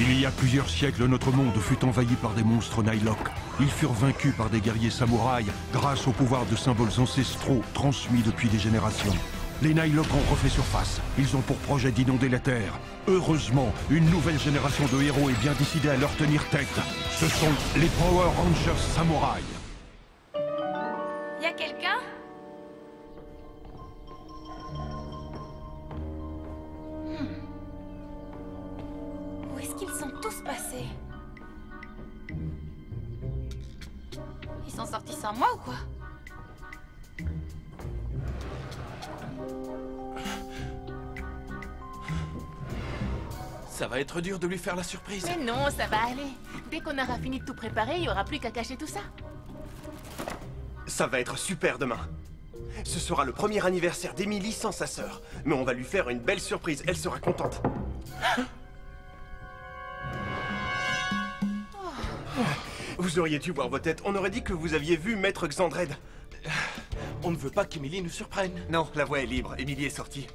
Il y a plusieurs siècles, notre monde fut envahi par des monstres Nihilok. Ils furent vaincus par des guerriers samouraïs grâce au pouvoir de symboles ancestraux transmis depuis des générations. Les Nihilok ont refait surface. Ils ont pour projet d'inonder la Terre. Heureusement, une nouvelle génération de héros est bien décidée à leur tenir tête. Ce sont les Power Rangers Samouraï. Y a quelqu'un? Où est-ce qu'ils sont tous passés? Ils sont sortis sans moi ou quoi? Ça va être dur de lui faire la surprise. Mais non, ça va aller. Dès qu'on aura fini de tout préparer, il n'y aura plus qu'à cacher tout ça. Ça va être super demain. Ce sera le premier anniversaire d'Emily sans sa sœur. Mais on va lui faire une belle surprise, elle sera contente. Vous auriez dû voir vos têtes, on aurait dit que vous aviez vu Maître Xandred. On ne veut pas qu'Emily nous surprenne. Non, la voie est libre, Emily est sortie.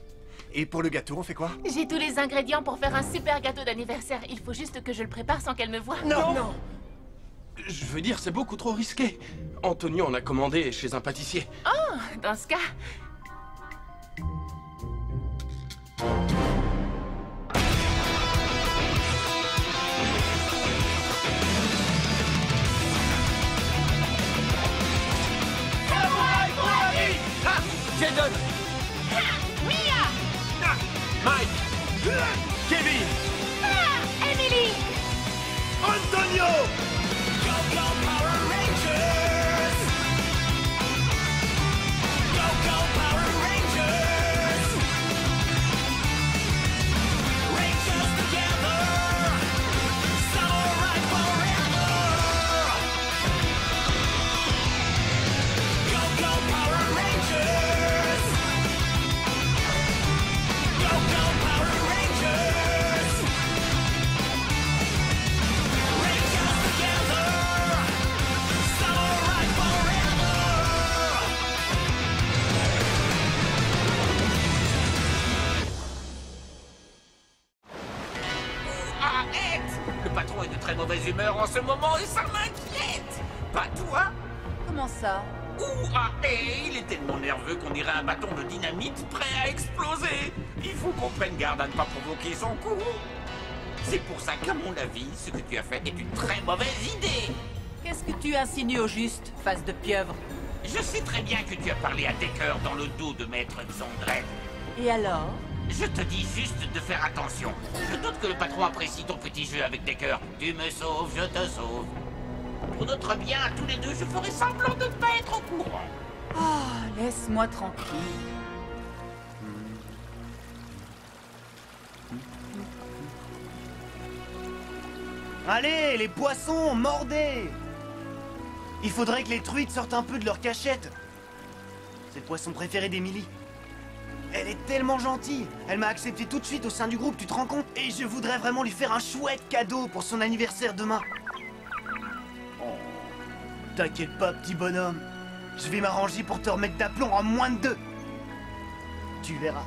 Et pour le gâteau, on fait quoi? J'ai tous les ingrédients pour faire un super gâteau d'anniversaire. Il faut juste que je le prépare sans qu'elle me voie. Non. Je veux dire, c'est beaucoup trop risqué. Antonio en a commandé chez un pâtissier. Oh, dans ce cas... Jaden! Mia! Mike! Kevin! Emily! Antonio! Le patron est de très mauvaise humeur en ce moment et ça m'inquiète. Pas toi? Comment ça? Il est tellement nerveux qu'on dirait un bâton de dynamite prêt à exploser. Il faut qu'on prenne garde à ne pas provoquer son coup. C'est pour ça qu'à mon avis, ce que tu as fait est une très mauvaise idée. Qu'est-ce que tu insinues au juste, face de pieuvre? Je sais très bien que tu as parlé à Decker dans le dos de Maître Xandred. Et alors? Je te dis juste de faire attention. Je doute que le patron apprécie ton petit jeu avec Decker. Tu me sauves, je te sauve. Pour notre bien, tous les deux, je ferai semblant de ne pas être au courant. Ah, laisse-moi tranquille. Allez, les poissons, mordez! Il faudrait que les truites sortent un peu de leur cachette. C'est le poisson préféré d'Emily. Elle est tellement gentille. Elle m'a accepté tout de suite au sein du groupe, tu te rends compte? Et je voudrais vraiment lui faire un chouette cadeau pour son anniversaire demain. Oh, t'inquiète pas, petit bonhomme. Je vais m'arranger pour te remettre d'aplomb en moins de 2. Tu verras.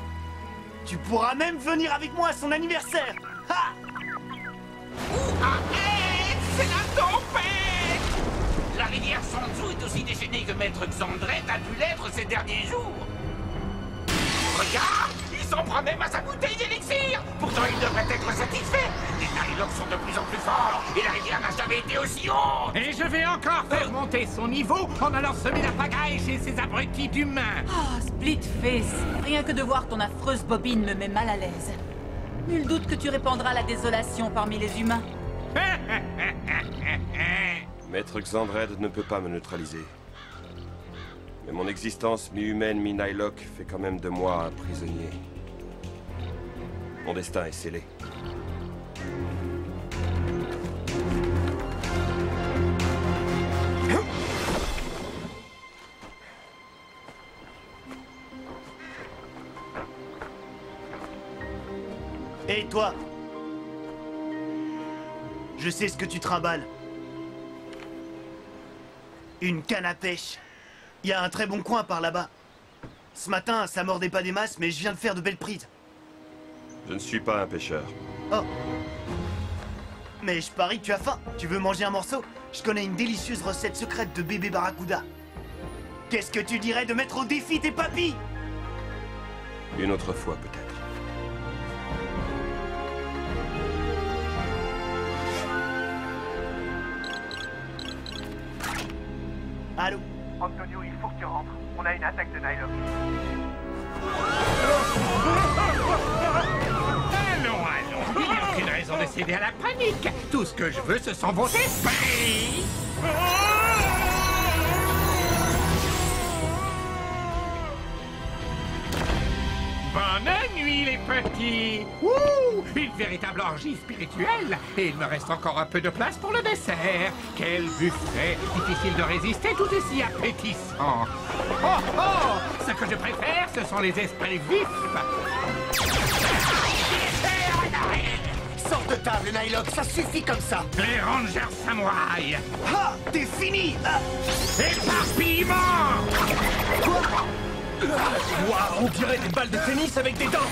Tu pourras même venir avec moi à son anniversaire. Ha! C'est la tempête! La rivière Sanzu est aussi déchaînée que Maître Xandred a dû l'être ces derniers jours. Regarde! Il s'en prend même à sa bouteille d'élixir! Pourtant, il devrait être satisfait! Les Nihilok sont de plus en plus forts, et la rivière n'a jamais été aussi haute! Et je vais encore faire monter son niveau en allant semer la pagaille chez ces abrutis d'humains! Ah, Splitface! Rien que de voir ton affreuse bobine me met mal à l'aise. Nul doute que tu répandras la désolation parmi les humains. Maître Xandred ne peut pas me neutraliser. Mais mon existence mi-humaine, mi-Nihilok fait quand même de moi un prisonnier. Mon destin est scellé. Et toi? Je sais ce que tu trimbales. Une canne à pêche. Il y a un très bon coin par là-bas. Ce matin, ça mordait pas des masses, mais je viens de faire de belles prises. Je ne suis pas un pêcheur. Oh. Mais je parie que tu as faim. Tu veux manger un morceau? Je connais une délicieuse recette secrète de bébé barracuda. Qu'est-ce que tu dirais de mettre au défi tes papis? Une autre fois, peut-être. Allô? Antonio, il faut que tu rentres. On a une attaque de Nylock. Allons, il n'y a aucune raison de céder à la panique. Tout ce que je veux, ce sont vos esprits. Bonne nuit, les petits. Ouh, une véritable orgie spirituelle. Et il me reste encore un peu de place pour le dessert. Quel buffet. Difficile de résister, tout est si appétissant. Oh, oh, ce que je préfère, ce sont les esprits vifs. Sors de table, Nylock, ça suffit comme ça. Les Rangers samouraïs. Ah, t'es fini. Ah. Éparpillement. Quoi? Waouh, on dirait des balles de tennis avec des dents.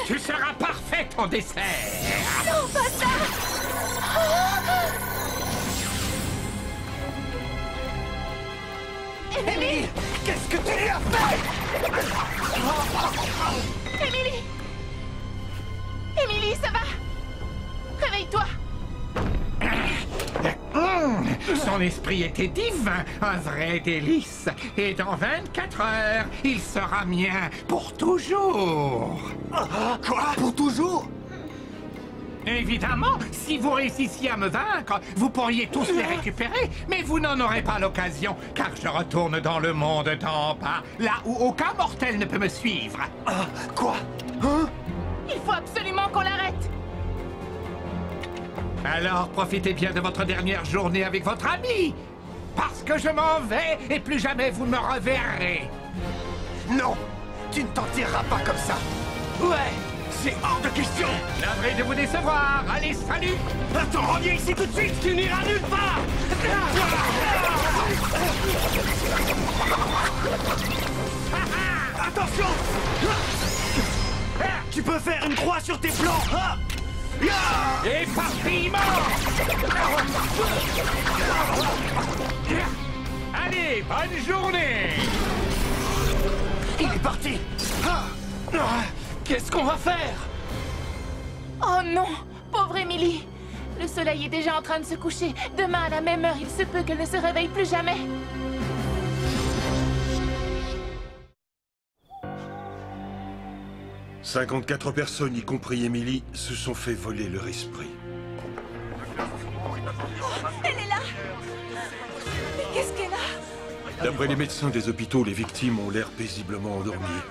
Tu seras parfaite en dessert. Non, pas ça. Émilie, qu'est-ce que tu lui as fait? Émilie! Émilie, ça va? Réveille-toi! Son esprit était divin, un vrai délice. Et dans 24 heures, il sera mien pour toujours. Quoi? Pour toujours? Évidemment, si vous réussissiez à me vaincre, vous pourriez tous les récupérer, mais vous n'en aurez pas l'occasion, car je retourne dans le monde d'en bas, là où aucun mortel ne peut me suivre. Quoi? Hein? Il faut absolument qu'on l'arrête! Alors profitez bien de votre dernière journée avec votre ami, parce que je m'en vais et plus jamais vous ne me reverrez. Non, tu ne t'en tireras pas comme ça. Ouais, c'est hors de question. Navré de vous décevoir. Allez, salut. Attends, reviens ici tout de suite, tu n'iras nulle part. Attention. Tu peux faire une croix sur tes flancs. Éparpillement. Allez, bonne journée. Il est parti. Qu'est-ce qu'on va faire? Oh non! Pauvre Émilie! Le soleil est déjà en train de se coucher. Demain, à la même heure, il se peut qu'elle ne se réveille plus jamais. 54 personnes, y compris Émilie, se sont fait voler leur esprit. Elle est là. Mais qu'est-ce qu'elle a? D'après les médecins des hôpitaux, les victimes ont l'air paisiblement endormies.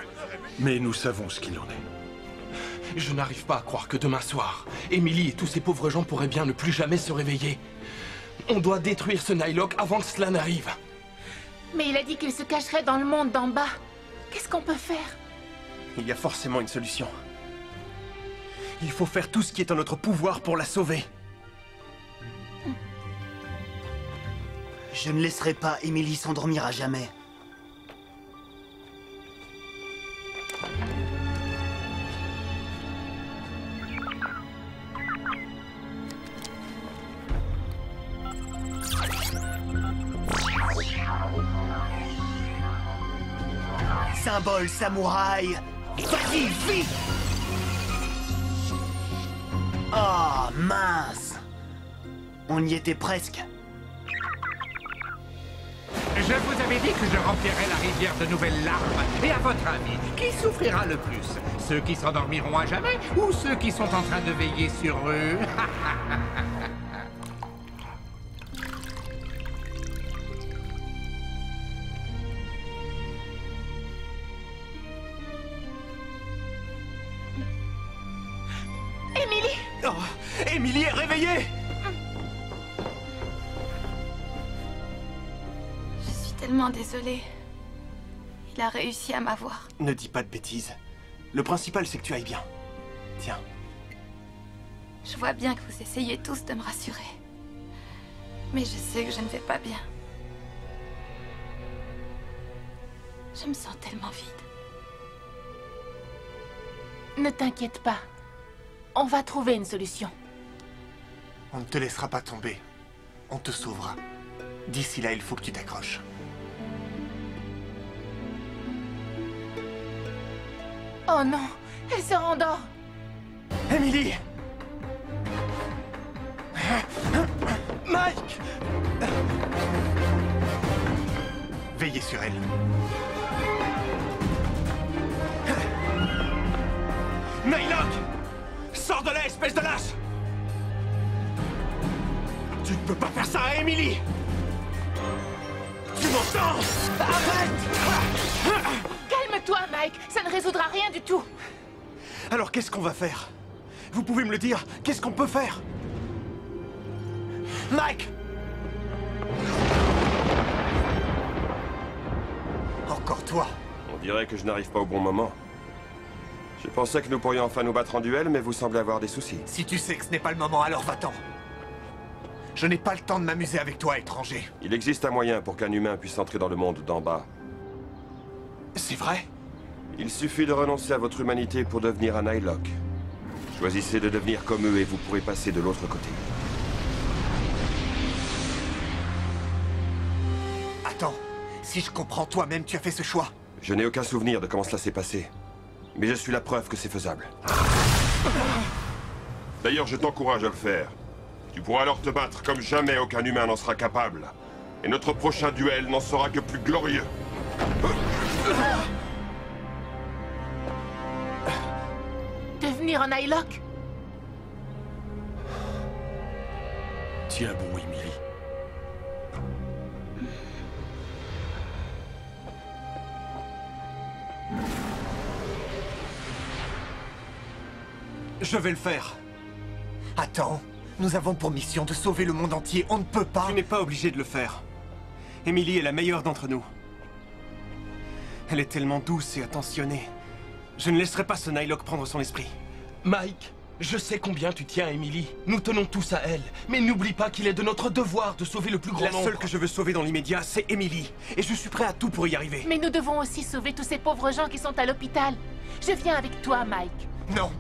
Mais nous savons ce qu'il en est. Je n'arrive pas à croire que demain soir, Émilie et tous ces pauvres gens pourraient bien ne plus jamais se réveiller. On doit détruire ce Nylock avant que cela n'arrive. Mais il a dit qu'il se cacherait dans le monde d'en bas. Qu'est-ce qu'on peut faire? Il y a forcément une solution. Il faut faire tout ce qui est en notre pouvoir pour la sauver. Je ne laisserai pas Émilie s'endormir à jamais. Symbole samouraï. Vas-y, vite! Oh, mince! On y était presque. Je vous avais dit que je remplirais la rivière de nouvelles larmes. Et à votre avis, qui souffrira le plus? Ceux qui s'endormiront à jamais ou ceux qui sont en train de veiller sur eux? Émilie! Oh, Émilie est réveillée! Je suis tellement désolée. Il a réussi à m'avoir. Ne dis pas de bêtises. Le principal, c'est que tu ailles bien. Tiens. Je vois bien que vous essayez tous de me rassurer. Mais je sais que je ne vais pas bien. Je me sens tellement vide. Ne t'inquiète pas. On va trouver une solution. On ne te laissera pas tomber. On te sauvera. D'ici là, il faut que tu t'accroches. Oh non, elle se rendort. Emily! Mike! Veillez sur elle. Nylock! Sors de là, espèce de lâche! Tu ne peux pas faire ça à Emily! Tu m'entends? Arrête! Calme-toi, Mike. Ça ne résoudra rien du tout. Alors qu'est-ce qu'on va faire? Vous pouvez me le dire? Qu'est-ce qu'on peut faire? Mike! Encore toi. On dirait que je n'arrive pas au bon moment. Je pensais que nous pourrions enfin nous battre en duel, mais vous semblez avoir des soucis. Si tu sais que ce n'est pas le moment, alors va-t'en. Je n'ai pas le temps de m'amuser avec toi, étranger. Il existe un moyen pour qu'un humain puisse entrer dans le monde d'en bas. C'est vrai? Il suffit de renoncer à votre humanité pour devenir un Nylock. Choisissez de devenir comme eux et vous pourrez passer de l'autre côté. Attends, si je comprends, toi-même tu as fait ce choix. Je n'ai aucun souvenir de comment cela s'est passé. Mais je suis la preuve que c'est faisable. D'ailleurs, je t'encourage à le faire. Tu pourras alors te battre comme jamais aucun humain n'en sera capable. Et notre prochain duel n'en sera que plus glorieux. Devenir un Nylock? Tiens bon, Emily. Je vais le faire. Attends, nous avons pour mission de sauver le monde entier, on ne peut pas... Tu n'es pas obligé de le faire. Emily est la meilleure d'entre nous. Elle est tellement douce et attentionnée. Je ne laisserai pas ce Nylock prendre son esprit. Mike, je sais combien tu tiens à Emily. Nous tenons tous à elle. Mais n'oublie pas qu'il est de notre devoir de sauver le plus grand nombre. La seule que je veux sauver dans l'immédiat, c'est Emily. Et je suis prêt à tout pour y arriver. Mais nous devons aussi sauver tous ces pauvres gens qui sont à l'hôpital. Je viens avec toi, Mike. Non,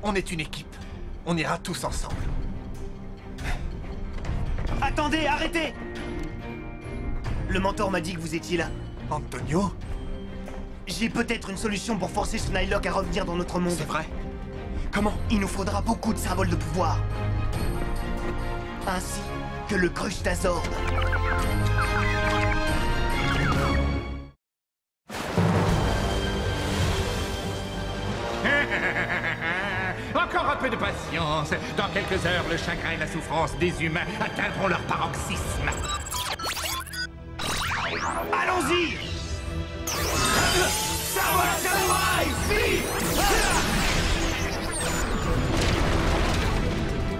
on est une équipe. On ira tous ensemble. Attendez, arrêtez! Le mentor m'a dit que vous étiez là. Antonio? J'ai peut-être une solution pour forcer ce Nylock à revenir dans notre monde. C'est vrai? Comment? Il nous faudra beaucoup de symboles de pouvoir. Ainsi que le Crustazord. Encore un peu de patience. Dans quelques heures, le chagrin et la souffrance des humains atteindront leur paroxysme. Allons-y!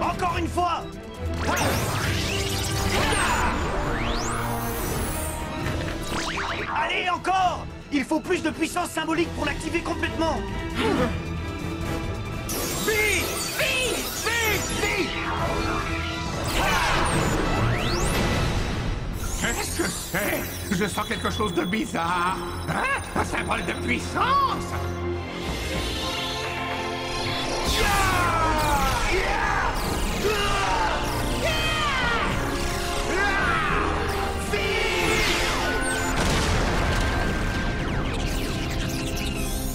Encore une fois! Allez, encore! Il faut plus de puissance symbolique pour l'activer complètement! Vite! Vite! Vite! Vite! Qu'est-ce que c'est? Je sens quelque chose de bizarre. Hein? Un symbole de puissance?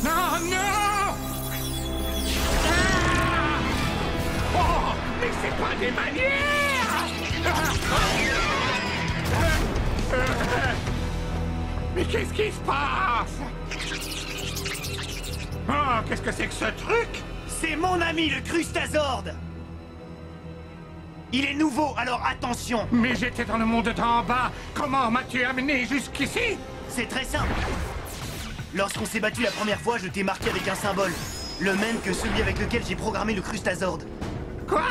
Non, non! Oh, mais c'est pas des manières! Mais qu'est-ce qui se passe? Oh, qu'est-ce que c'est que ce truc? C'est mon ami, le Crustazord! Il est nouveau, alors attention! Mais j'étais dans le monde d'en bas. Comment m'as-tu amené jusqu'ici? C'est très simple. Lorsqu'on s'est battu la première fois, je t'ai marqué avec un symbole. Le même que celui avec lequel j'ai programmé le Crustazord. Quoi?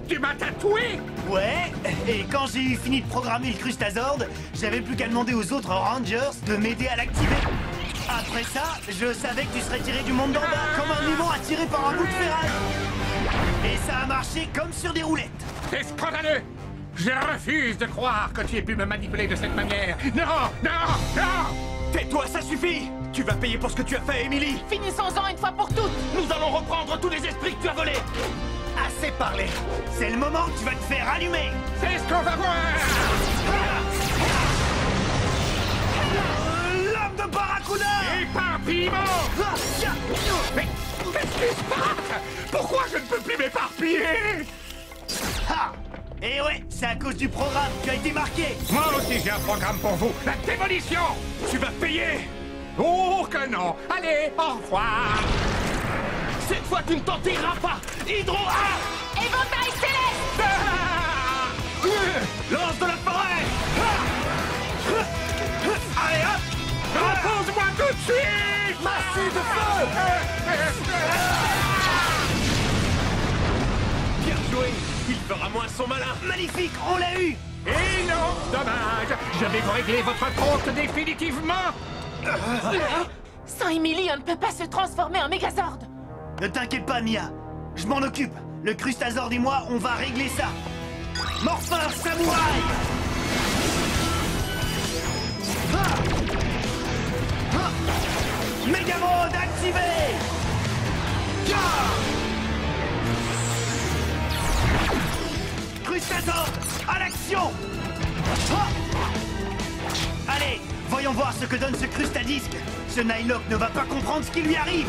Tu m'as tatoué? Ouais, et quand j'ai eu fini de programmer le Crustazord, j'avais plus qu'à demander aux autres Rangers de m'aider à l'activer. Après ça, je savais que tu serais tiré du monde d'en bas, comme un aimant attiré par un bout de ferraille. Et ça a marché comme sur des roulettes. C'est scandaleux! Je refuse de croire que tu aies pu me manipuler de cette manière. Non, non, non! Tais-toi, ça suffit! Tu vas payer pour ce que tu as fait, Emily! Finissons-en une fois pour toutes. Nous allons reprendre tous les esprits que tu as volés. Assez parlé. C'est le moment où tu vas te faire allumer. C'est ce qu'on va voir. L'homme de Barracuda! Éparpillement. Mais qu'est-ce qui se passe? Pourquoi je ne peux plus m'éparpiller? Ha! Et ouais, c'est à cause du programme qui a été marqué. Moi aussi j'ai un programme pour vous, la démolition. Tu vas payer! Oh que non. Allez, au revoir. Cette fois, tu ne t'en tireras pas. Hydro A! Éventail céleste. Lance de la forêt! Allez hop. Repose-moi tout de suite. Massue de feu! Bien joué! Il fera moins son malin! Magnifique, on l'a eu! Et non, dommage. Je vais vous régler votre compte définitivement. Sans Emily, on ne peut pas se transformer en Megazord. Ne t'inquiète pas, Mia. Je m'en occupe. Le Crustazord et moi, on va régler ça. Morpheur Samouraï! Mégamode activé! Crustazord, à l'action! Allez, voyons voir ce que donne ce Crustadisque. Ce Nihilok ne va pas comprendre ce qui lui arrive.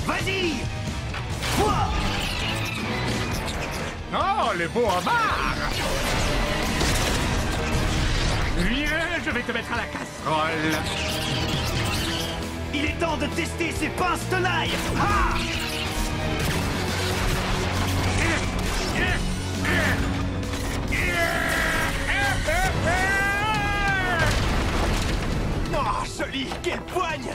Vas-y! Oh, le beau homard. Viens, je vais te mettre à la casserole. Il est temps de tester ses pinces tenailles. Oh, joli! Quelle poigne!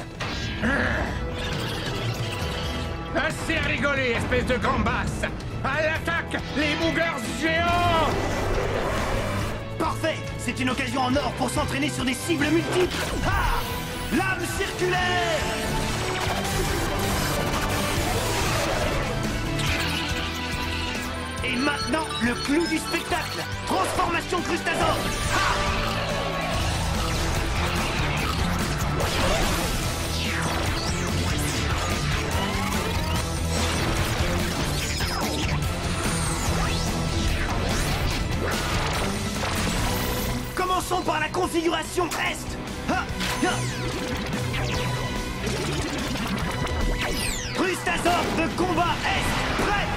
Assez rigolé, espèce de gambasse. À l'attaque, les boogers géants. Parfait! C'est une occasion en or pour s'entraîner sur des cibles multiples. Lame circulaire! Et maintenant, le clou du spectacle! Transformation Crustazord! Commençons par la configuration Est. Crustazord de combat Est, prêt.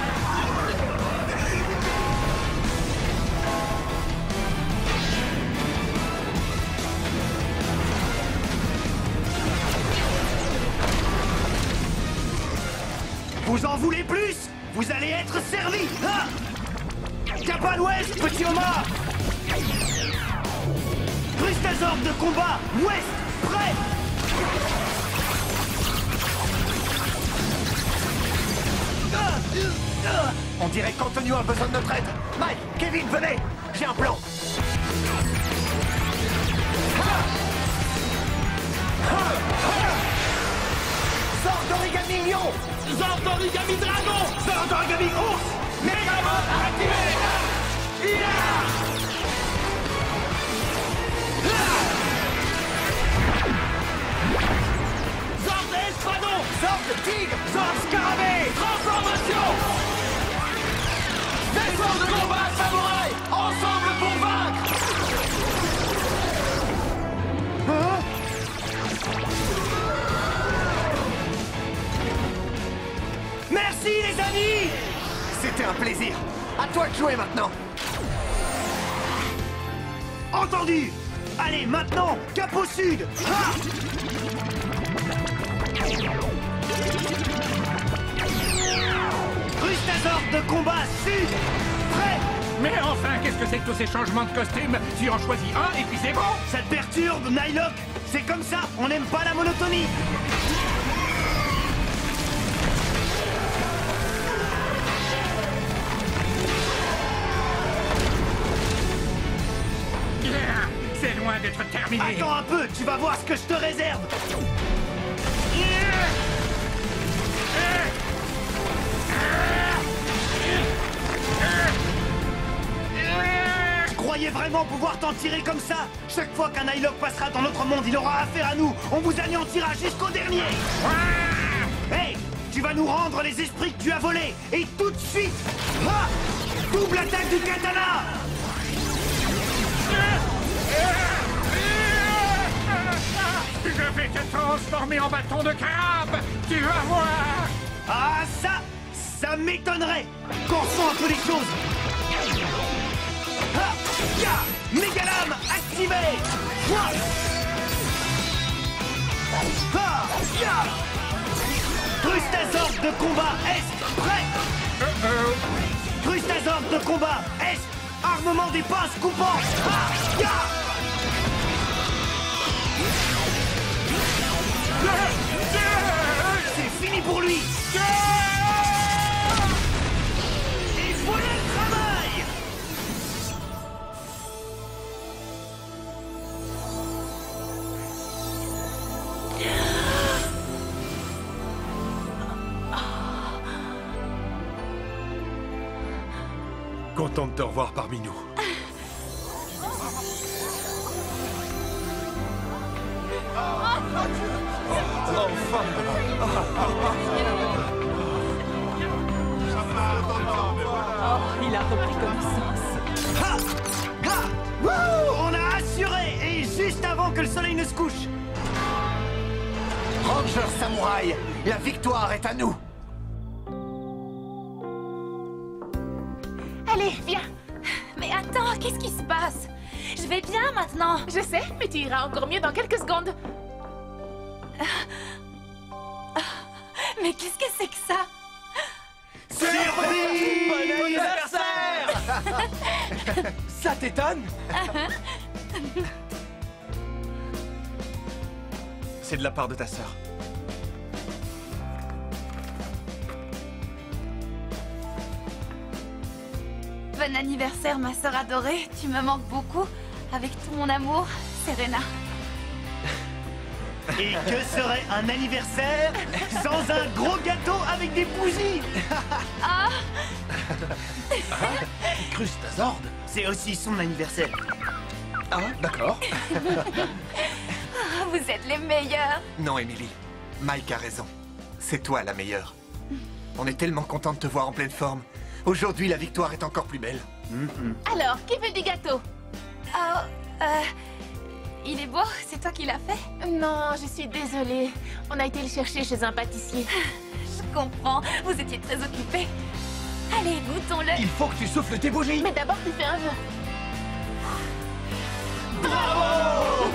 Vous en voulez plus? Vous allez être servi. Cap à l'ouest, petit homard. Crustazord de combat, ouest, prêt. On dirait qu'Antonio a besoin de notre aide. Mike, Kevin, venez. J'ai un plan. Zord d'origami lion. Zord d'origami dragon. Zord d'origami ours. Mégamode activé. Zord d'espadon. Zord de tigre. Zord scarabée. Transformation. Vaisseau de combat samouraï. Ensemble pour vaincre. Merci les amis. C'était un plaisir. À toi de jouer maintenant. Entendu. Allez, maintenant, cap au sud. Crustazord de combat sud. Prêt. Mais enfin, qu'est-ce que c'est que tous ces changements de costume? Tu en choisis un et puis c'est bon. Ça te perturbe, Nihilok? C'est comme ça, on n'aime pas la monotonie. C'est loin d'être terminé. Attends un peu, tu vas voir ce que je te réserve. croyez vraiment pouvoir t'en tirer comme ça? Chaque fois qu'un Nihilok passera dans notre monde, il aura affaire à nous. On vous anéantira jusqu'au dernier. Hey, tu vas nous rendre les esprits que tu as volés. Et tout de suite. Ah, double attaque du katana. Je vais te transformer en bâton de crabe. Tu vas voir. Ah, ça m'étonnerait. Corsons un peu les choses. Ah, ya, Mégalame activé. Ah, ya. Crustazorde de combat Est, prêt. Crustazorde de combat Est, armement des pinces coupantes. Ah, ya. C'est fini pour lui. Et voilà le travail. Content de te revoir parmi nous. Oh, il a repris connaissance. Ha! Ha! Wouh! On a assuré! Et juste avant que le soleil ne se couche! Ranger Samouraï, la victoire est à nous! Allez, viens. Mais attends, qu'est-ce qui se passe? Je vais bien maintenant. Je sais, mais tu iras encore mieux dans quelques secondes. Mais qu'est-ce que c'est que ça? Surprise! Bon anniversaire! Ça t'étonne? C'est de la part de ta sœur. Bon anniversaire, ma sœur adorée. Tu me manques beaucoup. Avec tout mon amour, Serena. Et que serait un anniversaire sans un gros gâteau avec des bougies? Ah! Crustazorde? C'est aussi son anniversaire. Ah, d'accord. Vous êtes les meilleurs. Non, Emily. Mike a raison. C'est toi la meilleure. On est tellement content de te voir en pleine forme. Aujourd'hui, la victoire est encore plus belle. Alors, qui veut du gâteau? Oh, il est beau, c'est toi qui l'as fait? Non, je suis désolée. On a été le chercher chez un pâtissier. Je comprends, vous étiez très occupés. Allez, goûtons-le. Il faut que tu souffles tes bougies. Mais d'abord, tu fais un vœu. Bravo!